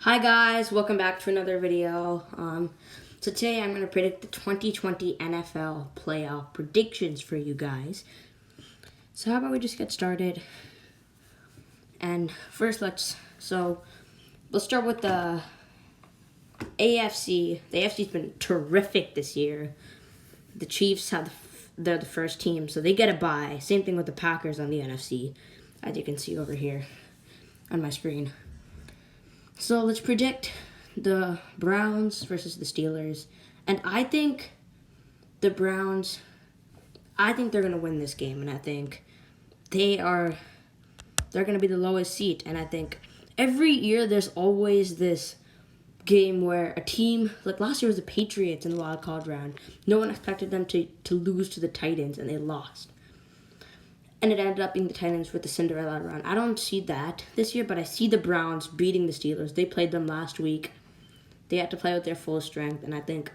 Hi guys, welcome back to another video. So today I'm going to predict the 2020 NFL playoff predictions for you guys. So how about we just get started? And first let's start with the AFC. The AFC's been terrific this year. The Chiefs they're the first team, so they get a bye. Same thing with the Packers on the NFC, as you can see over here on my screen. So let's predict the Browns versus the Steelers. And I think the Browns, they're going to win this game. And I think they're going to be the lowest seed. And I think every year there's always this game where a team, like last year was the Patriots in the wild card round. No one expected them to lose to the Titans, and they lost. And it ended up being the Titans with the Cinderella run. I don't see that this year, but I see the Browns beating the Steelers. They played them last week. They had to play with their full strength, and I think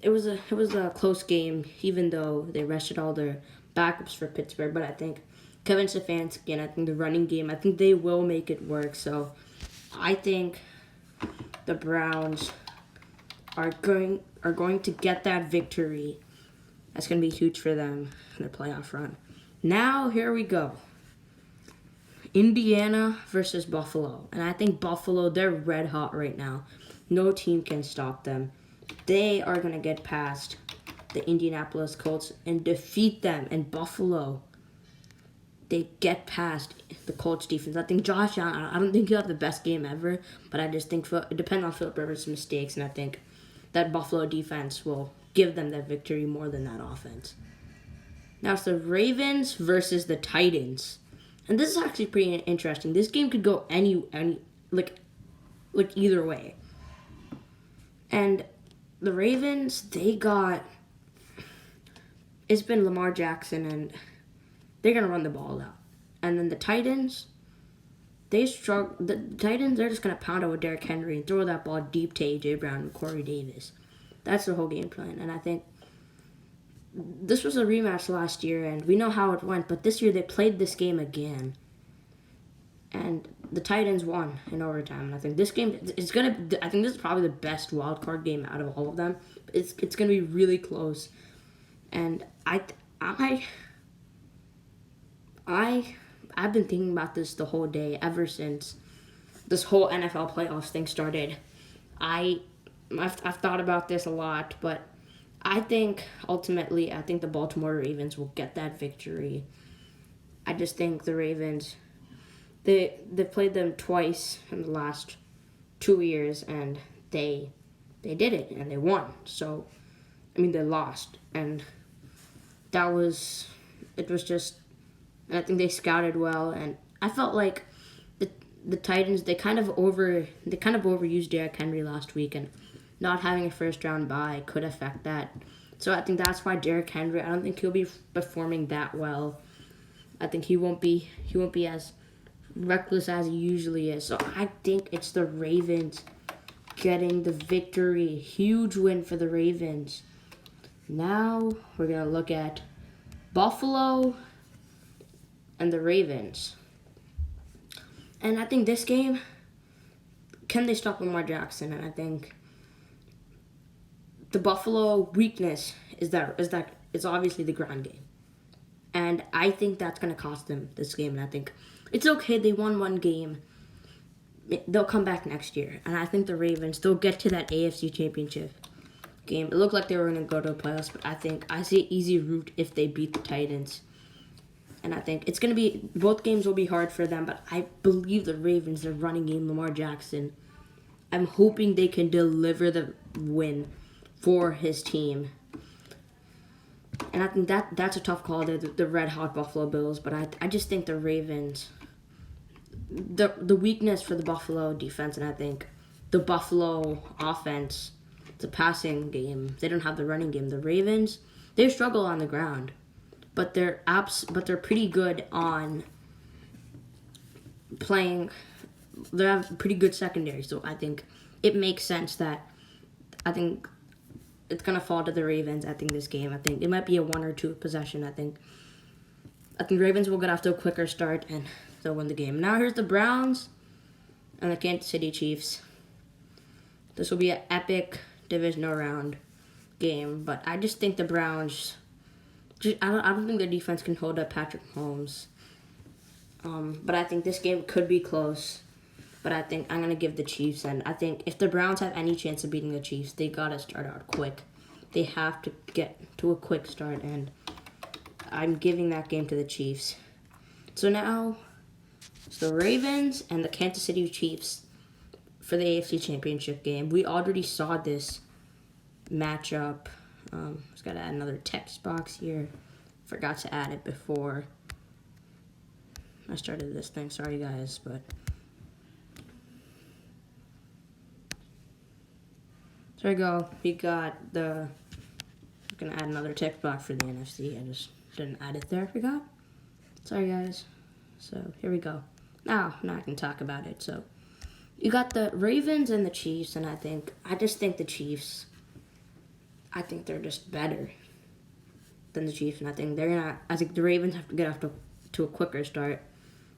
it was a close game, even though they rested all their backups for Pittsburgh. But I think Kevin Stefanski and I think the running game, I think they will make it work. So I think the Browns are going to get that victory. That's going to be huge for them in the playoff run. Now, here we go. Indiana versus Buffalo. And I think Buffalo, they're red hot right now. No team can stop them. They are going to get past the Indianapolis Colts and defeat them. And Buffalo, they get past the Colts defense. I think Josh Allen, I don't think he'll have the best game ever, but I just think it depends on Philip Rivers' mistakes, and I think that Buffalo defense will give them that victory more than that offense. Now it's the Ravens versus the Titans. And this is actually pretty interesting. This game could go any either way. And the Ravens, it's been Lamar Jackson, and they're going to run the ball out. And then the Titans, they're just going to pound out with Derrick Henry and throw that ball deep to A.J. Brown and Corey Davis. That's the whole game plan. And I think this was a rematch last year, and we know how it went, but this year they played this game again. And the Titans won in overtime. And I think this game I think this is probably the best wild card game out of all of them. It's going to be really close. And I've been thinking about this the whole day ever since this whole NFL playoffs thing started. I've thought about this a lot, but I think ultimately the Baltimore Ravens will get that victory. I just think the Ravens, they played them twice in the last 2 years, and they did it and they won. So they lost, and it was just, and I think they scouted well, and I felt like the Titans, they kind of overused Derrick Henry last week, and not having a first round bye could affect that. So I think that's why Derrick Henry, I don't think he'll be performing that well. I think he won't be as reckless as he usually is. So I think it's the Ravens getting the victory. Huge win for the Ravens. Now we're going to look at Buffalo and the Ravens. And I think this game, can they stop Lamar Jackson? And I think the Buffalo weakness is that it's obviously the ground game. And I think that's going to cost them this game. And I think it's okay. They won one game. They'll come back next year. And I think the Ravens, they'll get to that AFC Championship game. It looked like they were going to go to the playoffs, but I think I see an easy route if they beat the Titans. And I think it's going to be, both games will be hard for them, but I believe the Ravens, their running game, Lamar Jackson, I'm hoping they can deliver the win for his team. And I think that's a tough call. They're the red hot Buffalo Bills, but I just think the Ravens, the weakness for the Buffalo defense, and I think the Buffalo offense, it's a passing game. They don't have the running game. The Ravens, they struggle on the ground, but they're pretty good on playing. They have pretty good secondary, so I think it makes sense that I think it's going to fall to the Ravens, I think, this game. I think it might be a 1 or 2 possession. I think Ravens will get off to a quicker start, and they'll win the game. Now here's the Browns and the Kansas City Chiefs. This will be an epic divisional round game, but I just think the Browns. I don't think their defense can hold up Patrick Mahomes. But I think this game could be close. But I think I'm gonna give the Chiefs, and I think if the Browns have any chance of beating the Chiefs, they gotta start out quick. They have to get to a quick start, and I'm giving that game to the Chiefs. So now, it's the Ravens and the Kansas City Chiefs for the AFC Championship game. We already saw this matchup. Just gotta add another text box here. Forgot to add it before I started this thing. Sorry, guys, but there we go. We got the. I'm gonna add another text box for the NFC. I just didn't add it there. Forgot. Sorry, guys. So here we go. Now I can talk about it. So you got the Ravens and the Chiefs, and I just think the Chiefs. I think they're just better than the Chiefs, and I think the Ravens have to get off to a quicker start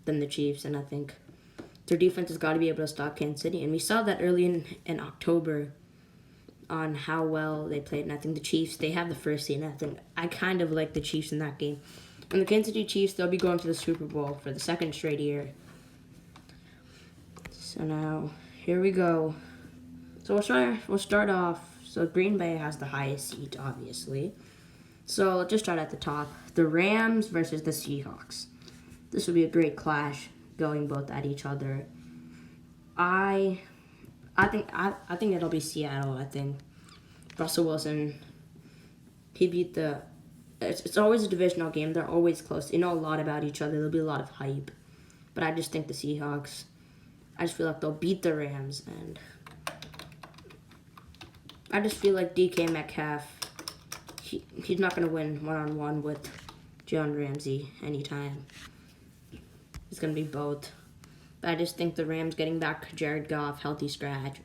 than the Chiefs, and I think their defense has got to be able to stop Kansas City, and we saw that early in October on how well they played, and I think the Chiefs, they have the first seed, and I think I kind of like the Chiefs in that game. And the Kansas City Chiefs, they'll be going to the Super Bowl for the second straight year. So now, here we go. So we'll start off. So Green Bay has the highest seed, obviously. So let's just start at the top. The Rams versus the Seahawks. This will be a great clash, going both at each other. I think it'll be Seattle. I think Russell Wilson. He beat the. It's always a divisional game. They're always close. They know a lot about each other. There'll be a lot of hype, but I just think the Seahawks. I just feel like they'll beat the Rams, and I just feel like DK Metcalf. He's not gonna win one-on-one with Jalen Ramsey anytime. It's gonna be both. But I just think the Rams getting back Jared Goff, healthy scratch,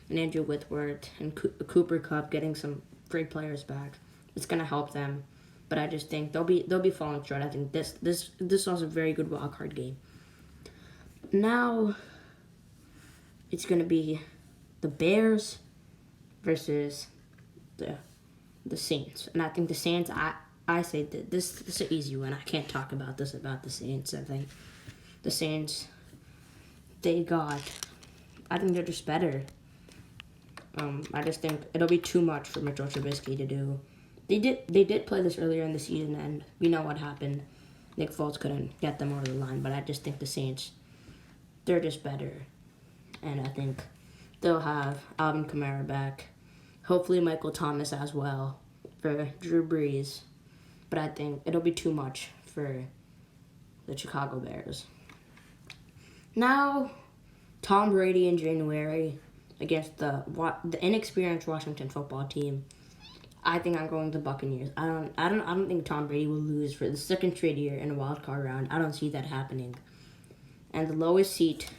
and Andrew Whitworth and Cooper Kupp getting some great players back. It's gonna help them. But I just think they'll be falling short. I think this was a very good wild card game. Now it's gonna be the Bears versus the Saints, and I think the Saints. I say that this is an easy one. I can't talk about this about the Saints. I think the Saints. I think they're just better. I just think it'll be too much for Mitchell Trubisky to do. They did play this earlier in the season, and we know what happened. Nick Foles couldn't get them over the line, but I just think the Saints, they're just better. And I think they'll have Alvin Kamara back. Hopefully Michael Thomas as well for Drew Brees. But I think it'll be too much for the Chicago Bears. Now, Tom Brady in January against the inexperienced Washington football team. I think I'm going to Buccaneers. I don't think Tom Brady will lose for the second straight year in a wild card round. I don't see that happening. And the lowest seat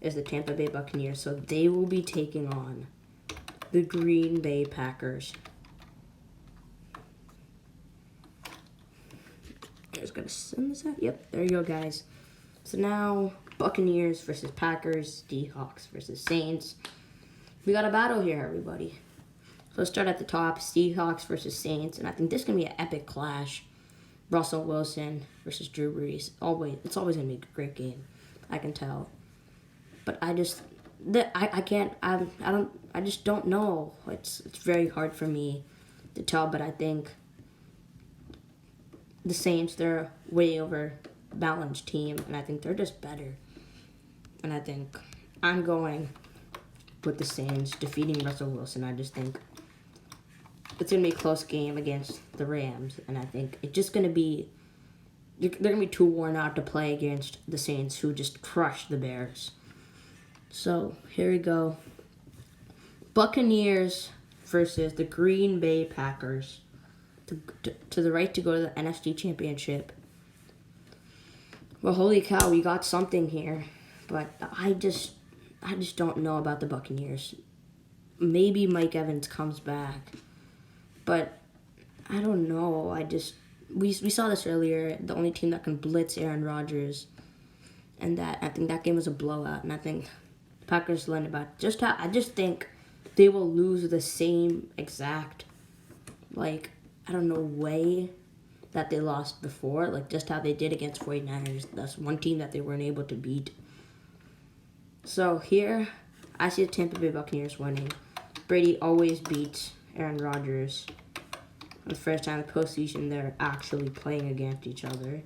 is the Tampa Bay Buccaneers, so they will be taking on the Green Bay Packers. I was gonna send this out. Yep, there you go, guys. So now Buccaneers versus Packers, Seahawks versus Saints. We got a battle here, everybody. So let's start at the top, Seahawks versus Saints, and I think this is going to be an epic clash. Russell Wilson versus Drew Brees. It's always going to be a great game. I can tell. But I just don't know. It's very hard for me to tell, but I think the Saints, they're a way over balanced team, and I think they're just better. And I think I'm going with the Saints defeating Russell Wilson. I just think it's going to be a close game against the Rams, and I think it's just going to be, they're going to be too worn out to play against the Saints, who just crushed the Bears. So, here we go. Buccaneers versus the Green Bay Packers to the right to go to the NFC Championship. Well, holy cow, we got something here, but I just don't know about the Buccaneers. Maybe Mike Evans comes back, but I don't know. We saw this earlier. The only team that can blitz Aaron Rodgers, and I think that game was a blowout. And I think Packers landed back. I just think they will lose the same exact, like, I don't know, way that they lost before. Like, just how they did against 49ers. That's one team that they weren't able to beat. So here, I see the Tampa Bay Buccaneers winning. Brady always beats Aaron Rodgers. The first time in the postseason they're actually playing against each other.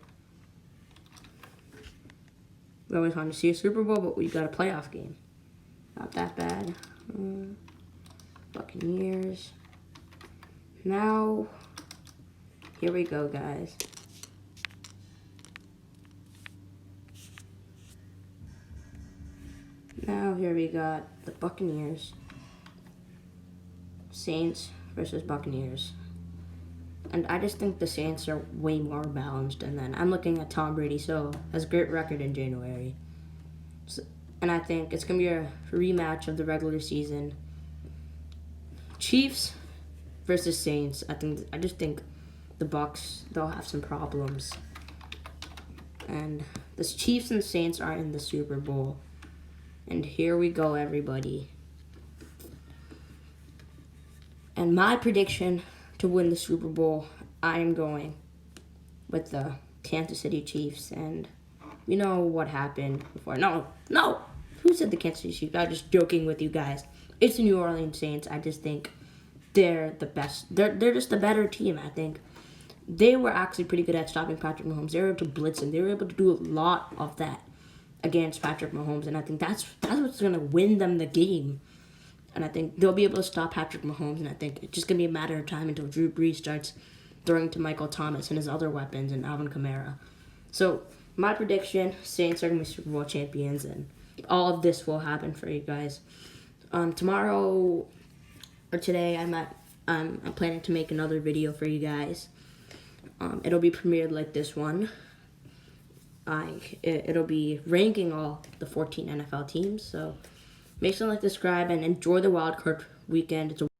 We always want to see a Super Bowl, but we got a playoff game. Not that bad. Buccaneers. Now, here we go, guys. Now, here we got the Buccaneers. Saints versus Buccaneers. And I just think the Saints are way more balanced. And then I'm looking at Tom Brady, so has a great record in January. So, and I think it's going to be a rematch of the regular season. Chiefs versus Saints. I just think the Bucs, they'll have some problems. And the Chiefs and Saints are in the Super Bowl. And here we go, everybody. And my prediction to win the Super Bowl, I am going with the Kansas City Chiefs. And you know what happened before. No. Who said the Kansas City Chiefs? I'm just joking with you guys. It's the New Orleans Saints. I just think they're the best. They're just a better team, I think. They were actually pretty good at stopping Patrick Mahomes. They were able to blitz him. They were able to do a lot of that against Patrick Mahomes. And I think that's what's going to win them the game. And I think they'll be able to stop Patrick Mahomes. And I think it's just going to be a matter of time until Drew Brees starts throwing to Michael Thomas and his other weapons and Alvin Kamara. So, my prediction, Saints are going to be Super Bowl champions. And all of this will happen for you guys. Tomorrow or today, I'm planning to make another video for you guys. It'll be premiered like this one. It'll be ranking all the 14 NFL teams. So make sure to like, subscribe, and enjoy the wild card weekend. It's a